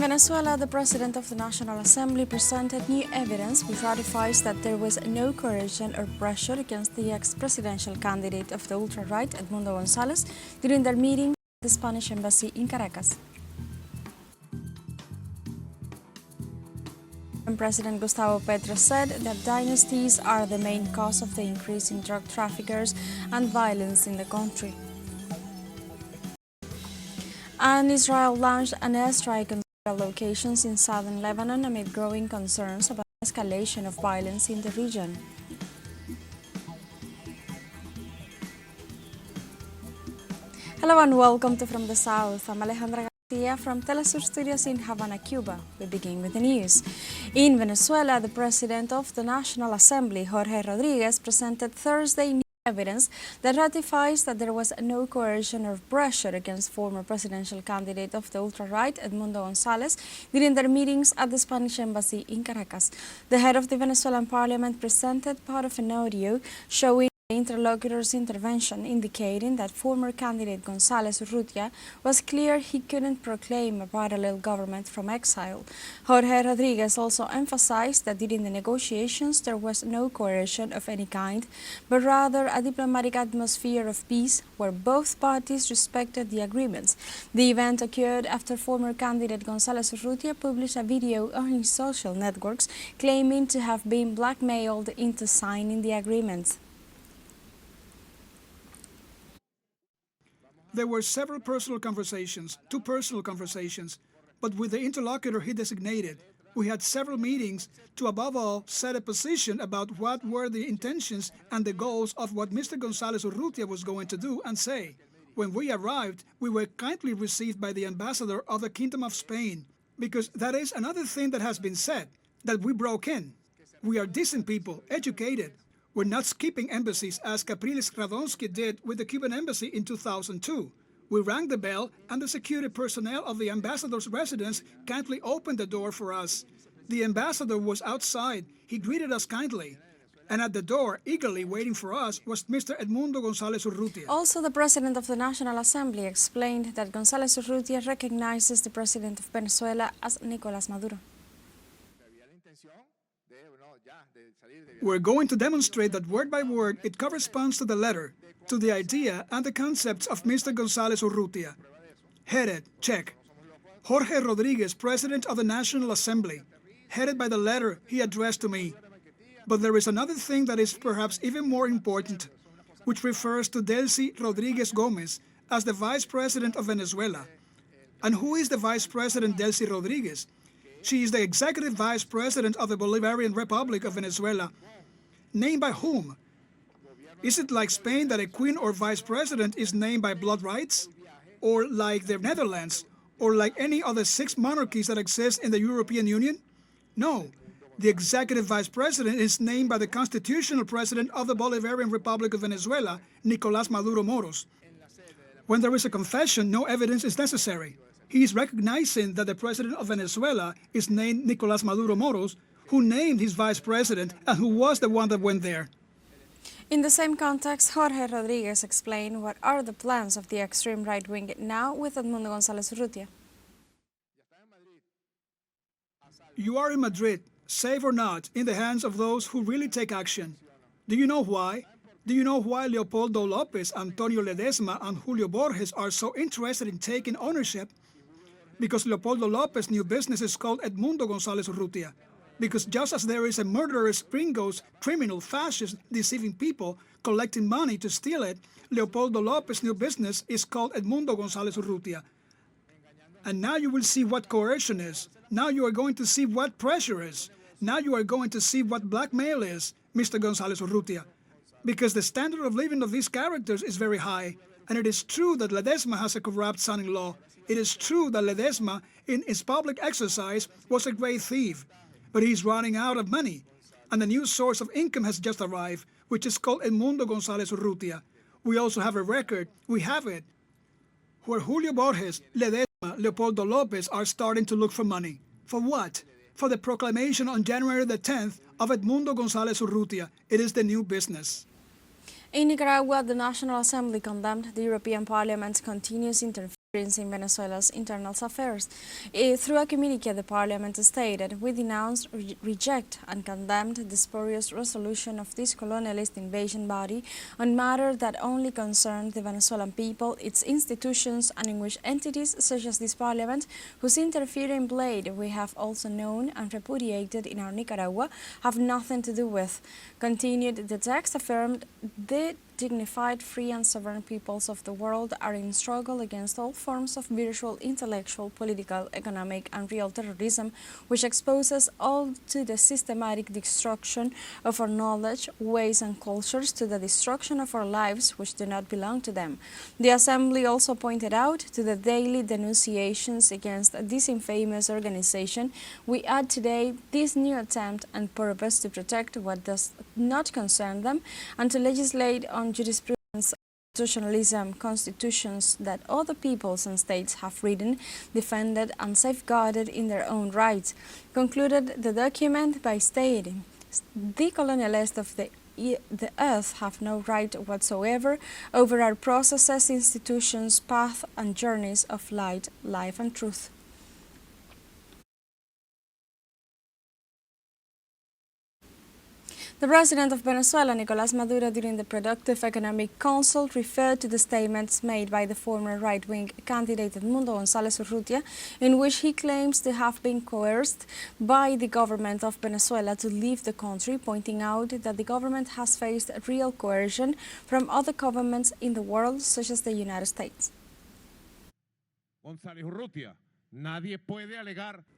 In Venezuela, the President of the National Assembly presented new evidence which ratifies that there was no coercion or pressure against the ex-presidential candidate of the ultra-right, Edmundo Gonzalez, during their meeting at the Spanish embassy in Caracas. President Gustavo Petro said that dynasties are the main cause of the increase in drug traffickers and violence in the country. And Israel launched an airstrike on several locations in southern Lebanon amid growing concerns about escalation of violence in the region. Hello and welcome to From the South. I'm Alejandra Garcia from teleSUR studios in Havana, Cuba. We begin with the news. In Venezuela, the President of the National Assembly, Jorge Rodriguez, presented Thursday new evidence that ratifies that there was no coercion or pressure against former presidential candidate of the ultra-right, Edmundo Gonzalez, during their meetings at the Spanish embassy in Caracas. The head of the Venezuelan parliament presented part of an audio showing the interlocutor's intervention, indicating that former candidate Gonzalez Urrutia was clear he couldn't proclaim a parallel government from exile. Jorge Rodriguez also emphasized that during the negotiations there was no coercion of any kind, but rather a diplomatic atmosphere of peace where both parties respected the agreements. The event occurred after former candidate Gonzalez Urrutia published a video on his social networks claiming to have been blackmailed into signing the agreements. There were several two personal conversations, but with the interlocutor he designated, we had several meetings to, above all, set a position about what were the intentions and the goals of what Mr. Gonzalez Urrutia was going to do and say. When we arrived, we were kindly received by the ambassador of the Kingdom of Spain, because that is another thing that has been said, that we broke in. We are decent people, educated. We're not skipping embassies as Capriles Radonsky did with the Cuban embassy in 2002. We rang the bell and the security personnel of the ambassador's residence kindly opened the door for us. The ambassador was outside. He greeted us kindly. And at the door, eagerly waiting for us, was Mr. Edmundo Gonzalez Urrutia. Also, the President of the National Assembly explained that Gonzalez Urrutia recognizes the President of Venezuela as Nicolás Maduro. We're going to demonstrate that word by word it corresponds to the letter, to the idea and the concepts of Mr. Gonzalez Urrutia. Headed, check. Jorge Rodriguez, President of the National Assembly, headed by the letter he addressed to me. But there is another thing that is perhaps even more important, which refers to Delcy Rodriguez Gomez as the Vice President of Venezuela. And who is the Vice President Delcy Rodriguez? She is the Executive Vice President of the Bolivarian Republic of Venezuela. Named by whom? Is it like Spain that a queen or vice president is named by blood rights? Or like the Netherlands? Or like any other 6 monarchies that exist in the European Union? No. The Executive Vice President is named by the Constitutional President of the Bolivarian Republic of Venezuela, Nicolás Maduro Moros. When there is a confession, no evidence is necessary. He is recognizing that the President of Venezuela is named Nicolás Maduro Moros, who named his vice president and who was the one that went there. In the same context, Jorge Rodriguez explained what are the plans of the extreme right wing now with Edmundo Gonzalez Urrutia. You are in Madrid, safe or not, in the hands of those who really take action. Do you know why? Do you know why Leopoldo López, Antonio Ledesma, and Julio Borges are so interested in taking ownership? Because Leopoldo López's new business is called Edmundo Gonzalez Urrutia. Because just as there is a murderous, gringos, criminal, fascist, deceiving people collecting money to steal it, Leopoldo López's new business is called Edmundo Gonzalez Urrutia. And now you will see what coercion is. Now you are going to see what pressure is. Now you are going to see what blackmail is, Mr. Gonzalez Urrutia. Because the standard of living of these characters is very high. And it is true that Ledesma has a corrupt son-in-law. It is true that Ledesma, in his public exercise, was a great thief. But he is running out of money. And a new source of income has just arrived, which is called Edmundo Gonzalez Urrutia. We also have a record, we have it, where Julio Borges, Ledesma, Leopoldo López are starting to look for money. For what? For the proclamation on January the 10th of Edmundo Gonzalez Urrutia. It is the new business. In Nicaragua, the National Assembly condemned the European Parliament's continuous interference in Venezuela's internal affairs. Through a communique, the parliament stated, "We denounce, reject and condemn the spurious resolution of this colonialist invasion body on matters that only concern the Venezuelan people, its institutions, and in which entities such as this parliament, whose interfering blade we have also known and repudiated in our Nicaragua, have nothing to do with." Continued, the text affirmed, "The dignified, free and sovereign peoples of the world are in struggle against all forms of virtual, intellectual, political, economic and real terrorism, which exposes all to the systematic destruction of our knowledge, ways and cultures, to the destruction of our lives which do not belong to them." The Assembly also pointed out to the daily denunciations against this infamous organization. "We add today this new attempt and purpose to protect what does not concern them and to legislate on jurisprudence, constitutionalism, constitutions that other peoples and states have written, defended and safeguarded in their own right." Concluded the document by stating, "The colonialists of the earth have no right whatsoever over our processes, institutions, paths and journeys of light, life and truth." The president of Venezuela, Nicolás Maduro, during the Productive Economic Council, referred to the statements made by the former right-wing candidate Edmundo Gonzalez Urrutia, in which he claims to have been coerced by the government of Venezuela to leave the country, pointing out that the government has faced real coercion from other governments in the world, such as the United States.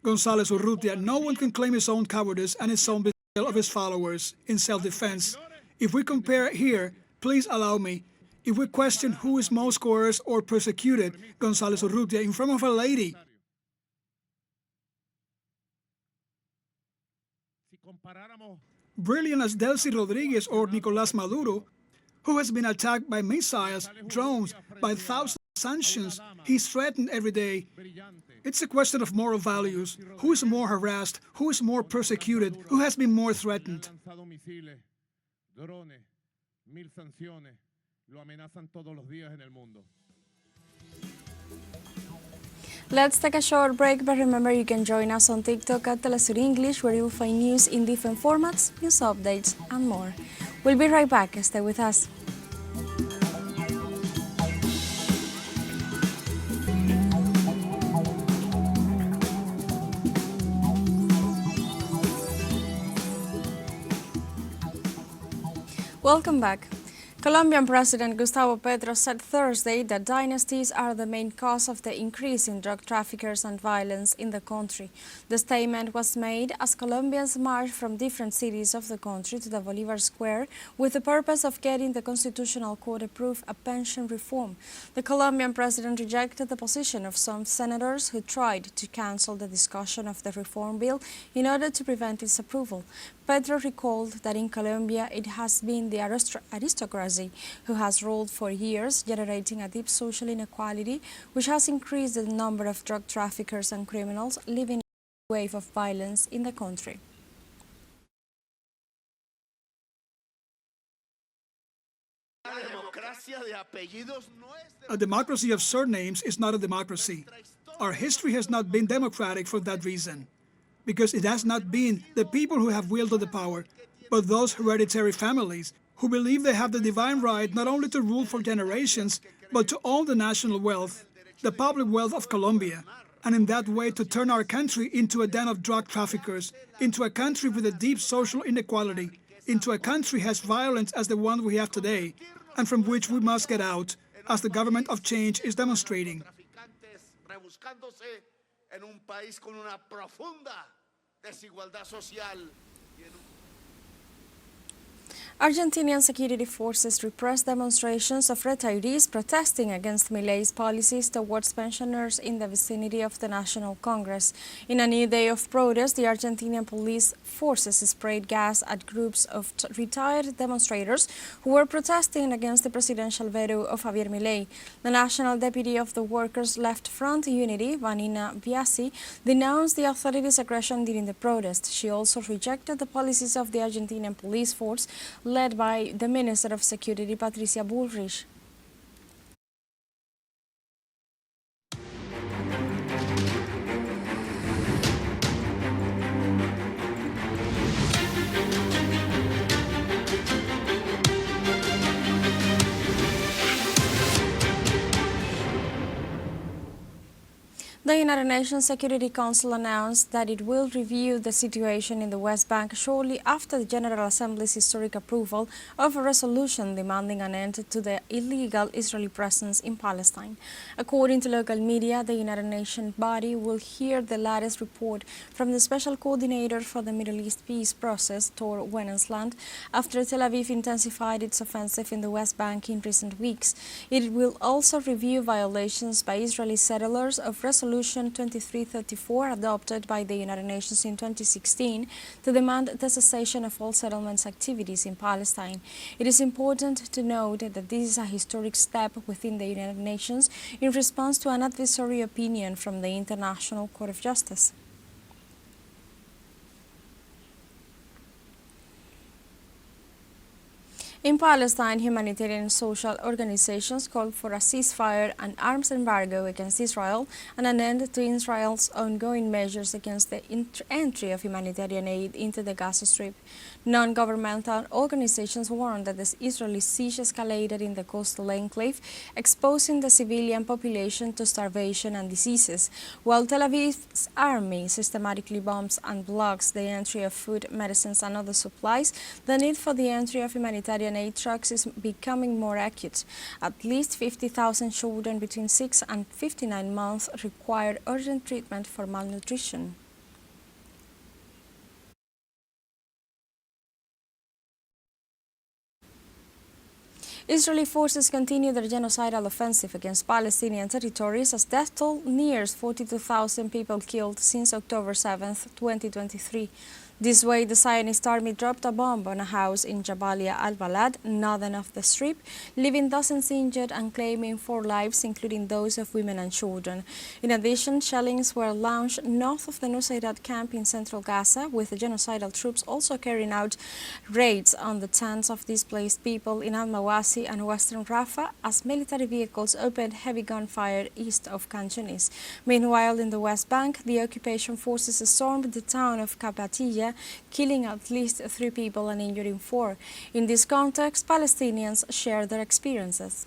Gonzalez Urrutia, no one can claim his own cowardice and his own betrayal of his followers in self-defense. If we compare here, please allow me, if we question who is most coerced or persecuted, Gonzalez Urrutia in front of a lady, brilliant as Delcy Rodriguez or Nicolás Maduro, who has been attacked by missiles, drones, by thousands of sanctions, he's threatened every day. It's a question of moral values. Who is more harassed? Who is more persecuted? Who has been more threatened? Let's take a short break, but remember you can join us on TikTok at teleSUR English, where you'll find news in different formats, news updates and more. We'll be right back. Stay with us. Welcome back. Colombian President Gustavo Petro said Thursday that dynasties are the main cause of the increase in drug traffickers and violence in the country. The statement was made as Colombians marched from different cities of the country to the Bolivar Square with the purpose of getting the Constitutional Court approved a pension reform. The Colombian president rejected the position of some senators who tried to cancel the discussion of the reform bill in order to prevent its approval. Petro recalled that in Colombia it has been the aristocracy who has ruled for years, generating a deep social inequality which has increased the number of drug traffickers and criminals living in a wave of violence in the country. A democracy of surnames is not a democracy. Our history has not been democratic for that reason, because it has not been the people who have wielded the power, but those hereditary families who believe they have the divine right not only to rule for generations, but to own the national wealth, the public wealth of Colombia, and in that way to turn our country into a den of drug traffickers, into a country with a deep social inequality, into a country as violent as the one we have today, and from which we must get out, as the government of change is demonstrating. Argentinian security forces repressed demonstrations of retirees protesting against Milei's policies towards pensioners in the vicinity of the National Congress. In a new day of protest, the Argentinian police forces sprayed gas at groups of retired demonstrators who were protesting against the presidential veto of Javier Milei. The National Deputy of the Workers' Left Front Unity, Vanina Biasi, denounced the authorities' aggression during the protest. She also rejected the policies of the Argentinian police force, led by the Minister of Security, Patricia Bullrich. The United Nations Security Council announced that it will review the situation in the West Bank shortly after the General Assembly's historic approval of a resolution demanding an end to the illegal Israeli presence in Palestine. According to local media, the United Nations body will hear the latest report from the Special Coordinator for the Middle East Peace Process, Tor Wennesland, after Tel Aviv intensified its offensive in the West Bank in recent weeks. It will also review violations by Israeli settlers of Resolution 2334 adopted by the United Nations in 2016 to demand the cessation of all settlements activities in Palestine. It is important to note that this is a historic step within the United Nations in response to an advisory opinion from the International Court of Justice. In Palestine, humanitarian and social organizations called for a ceasefire and arms embargo against Israel and an end to Israel's ongoing measures against the entry of humanitarian aid into the Gaza Strip. Non-governmental organizations warned that the Israeli siege escalated in the coastal enclave, exposing the civilian population to starvation and diseases, while Tel Aviv's army systematically bombs and blocks the entry of food, medicines and other supplies. The need for the entry of humanitarian aid trucks is becoming more acute. At least 50,000 children between 6 and 59 months require urgent treatment for malnutrition. Israeli forces continue their genocidal offensive against Palestinian territories as death toll nears 42,000 people killed since October 7, 2023. This way, the Zionist army dropped a bomb on a house in Jabalia al-Balad, northern of the Strip, leaving dozens injured and claiming 4 lives, including those of women and children. In addition, shellings were launched north of the Nusayrat camp in central Gaza, with the genocidal troops also carrying out raids on the tents of displaced people in al-Mawasi and western Rafah as military vehicles opened heavy gunfire east of Khan Yunis. Meanwhile, in the West Bank, the occupation forces stormed the town of Kabatiyya, killing at least 3 people and injuring 4. In this context, Palestinians share their experiences.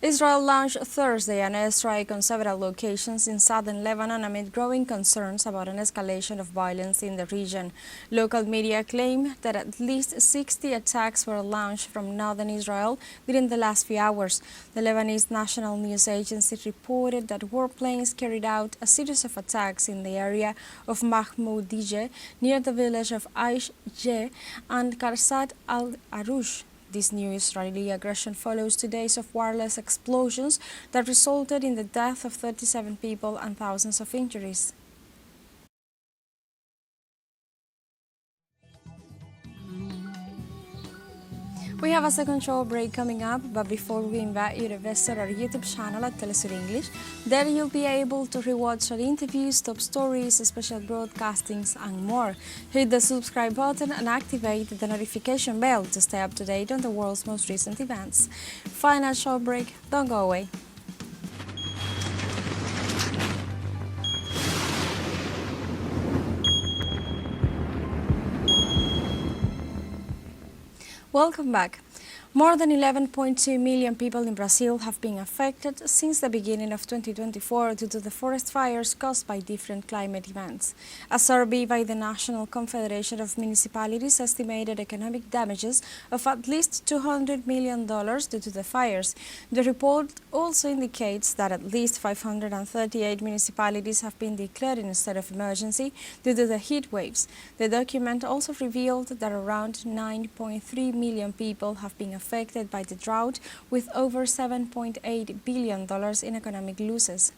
Israel launched Thursday an airstrike on several locations in southern Lebanon amid growing concerns about an escalation of violence in the region. Local media claim that at least 60 attacks were launched from northern Israel within the last few hours. The Lebanese National News Agency reported that warplanes carried out a series of attacks in the area of Mahmoudiyeh near the village of Aish Jeh and Karsat al-Arush. This new Israeli aggression follows 2 days of wireless explosions that resulted in the death of 37 people and thousands of injuries. We have a second show break coming up, but before we invite you to visit our YouTube channel at teleSUR English, there you'll be able to rewatch our interviews, top stories, special broadcastings, and more. Hit the subscribe button and activate the notification bell to stay up to date on the world's most recent events. Final show break, don't go away. Welcome back. More than 11.2 million people in Brazil have been affected since the beginning of 2024 due to the forest fires caused by different climate events. A survey by the National Confederation of Municipalities estimated economic damages of at least $200 million due to the fires. The report also indicates that at least 538 municipalities have been declared in a state of emergency due to the heat waves. The document also revealed that around 9.3 million people have been affected by the drought, with over $7.8 billion in economic losses.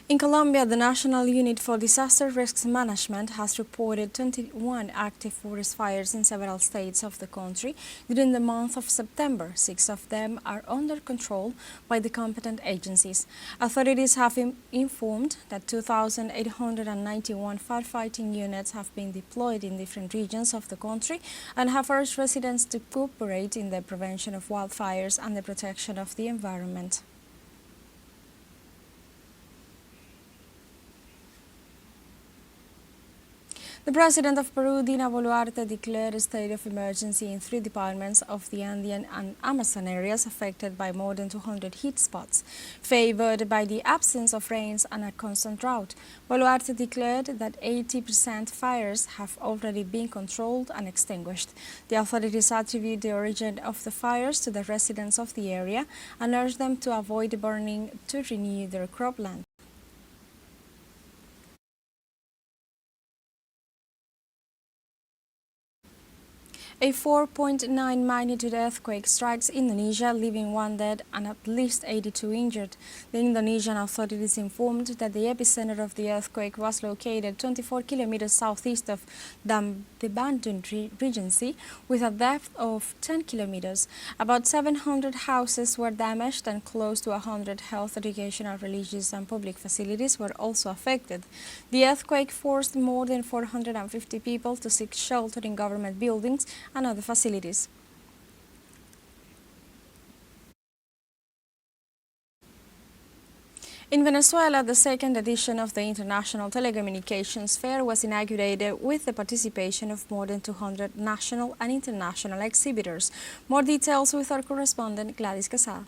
In Colombia, the National Unit for Disaster Risk Management has reported 21 active forest fires in several states of the country during the month of September. 6 of them are under control by the competent agencies. Authorities have informed that 2,891 firefighting units have been deployed in different regions of the country and have urged residents to cooperate in the prevention of wildfires and the protection of the environment. The president of Peru, Dina Boluarte, declared a state of emergency in 3 departments of the Andean and Amazon areas affected by more than 200 heat spots, favored by the absence of rains and a constant drought. Boluarte declared that 80% fires have already been controlled and extinguished. The authorities attribute the origin of the fires to the residents of the area and urged them to avoid burning to renew their cropland. A 4.9 magnitude earthquake strikes Indonesia, leaving 1 dead and at least 82 injured. The Indonesian authorities informed that the epicenter of the earthquake was located 24 kilometers southeast of the Bandung Regency, with a depth of 10 kilometers. About 700 houses were damaged and close to 100 health, educational, religious and public facilities were also affected. The earthquake forced more than 450 people to seek shelter in government buildings and other facilities. In Venezuela, the second edition of the International Telecommunications Fair was inaugurated with the participation of more than 200 national and international exhibitors. More details with our correspondent Gladys Casal.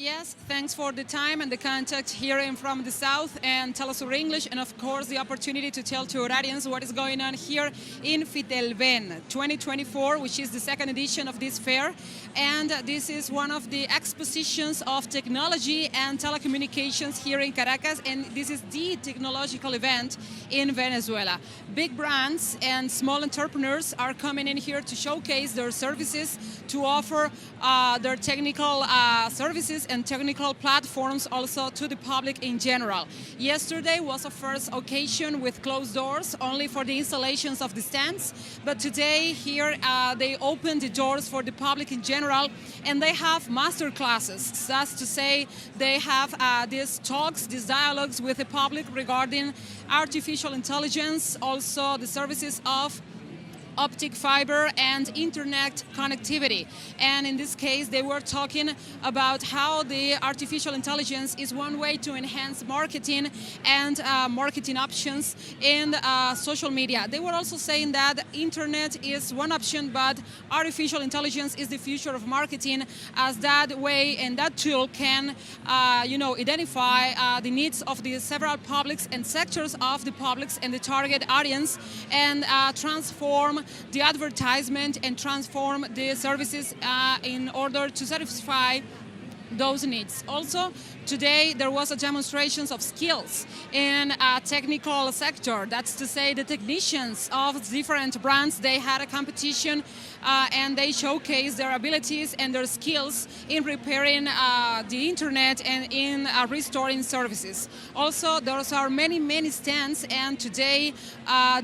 Yes, thanks for the time and the contact here from the South and teleSUR English, and of course the opportunity to tell to our audience what is going on here in FTS 2024, which is the second edition of this fair. And this is one of the expositions of technology and telecommunications here in Caracas, and this is the technological event in Venezuela. Big brands and small entrepreneurs are coming in here to showcase their services, to offer their technical services and technical platforms also to the public in general. Yesterday was a first occasion with closed doors only for the installations of the stands, but today here they opened the doors for the public in general, and they have master classes. That's to say, they have these talks, these dialogues with the public regarding artificial intelligence, also the services of optic fiber and internet connectivity. And in this case, they were talking about how the artificial intelligence is one way to enhance marketing and marketing options in social media. They were also saying that internet is one option, but artificial intelligence is the future of marketing, as that way and that tool can identify the needs of the several publics and sectors of the publics and the target audience, and transform the advertisement and transform the services in order to satisfy those needs. Also, today there was a demonstration of skills in a technical sector. That's to say, the technicians of different brands, they had a competition and they showcased their abilities and their skills in repairing the internet and in restoring services. Also, there are many stands, and today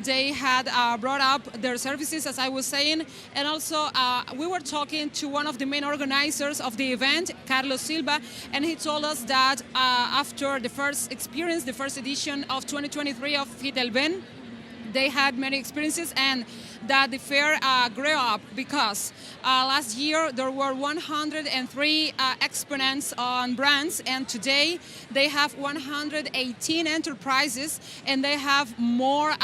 they had brought up their services, as I was saying. And also we were talking to one of the main organizers of the event, Carlos Silva, and he told us that after the first experience, the first edition of 2023 of FTS, they had many experiences, and that the fair grew up because last year there were 103 exponents on brands, and today they have 118 enterprises, and they have more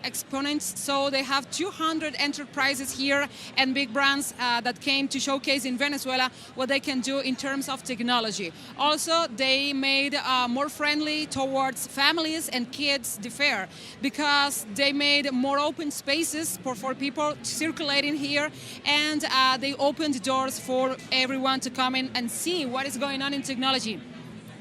exponents, so they have 200 enterprises here and big brands that came to showcase in Venezuela what they can do in terms of technology. Also, they made more friendly towards families and kids the fair, because they made more open spaces for people circulating here, and they opened doors for everyone to come in and see what is going on in technology.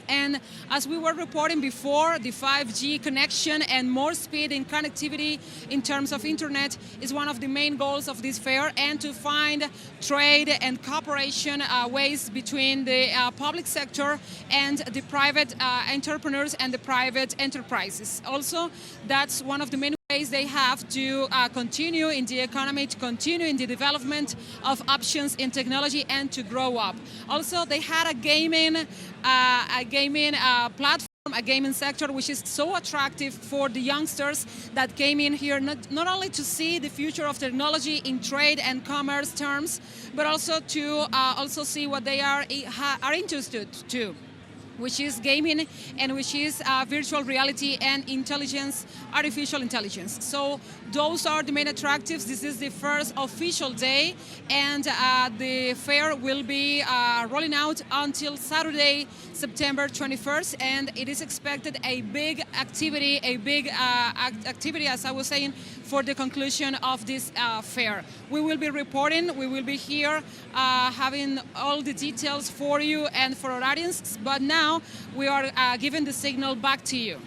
And as we were reporting before, the 5G connection and more speed in connectivity in terms of internet is one of the main goals of this fair, and to find trade and cooperation ways between the public sector and the private entrepreneurs and the private enterprises. Also, that's one of the main ways they have to continue in the economy, to continue in the development of options in technology and to grow up. Also, they had a gaming platform, a gaming sector, which is so attractive for the youngsters that came in here not only to see the future of technology in trade and commerce terms, but also to also see what they are interested to. which is gaming, and which is virtual reality and intelligence, artificial intelligence. So those are the main attractives. This is the first official day, and the fair will be rolling out until Saturday, September 21st, and it is expected a big activity, as I was saying, for the conclusion of this fair. We will be reporting, we will be here having all the details for you and for our audience, but now we are giving the signal back to you.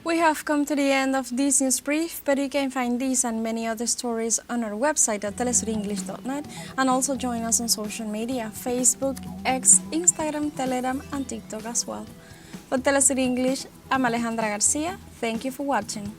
We have come to the end of this news brief, but you can find these and many other stories on our website at telesurenglish.net, and also join us on social media, Facebook, X, Instagram, Telegram, and TikTok as well. For TeleSUR English, I'm Alejandra Garcia. Thank you for watching.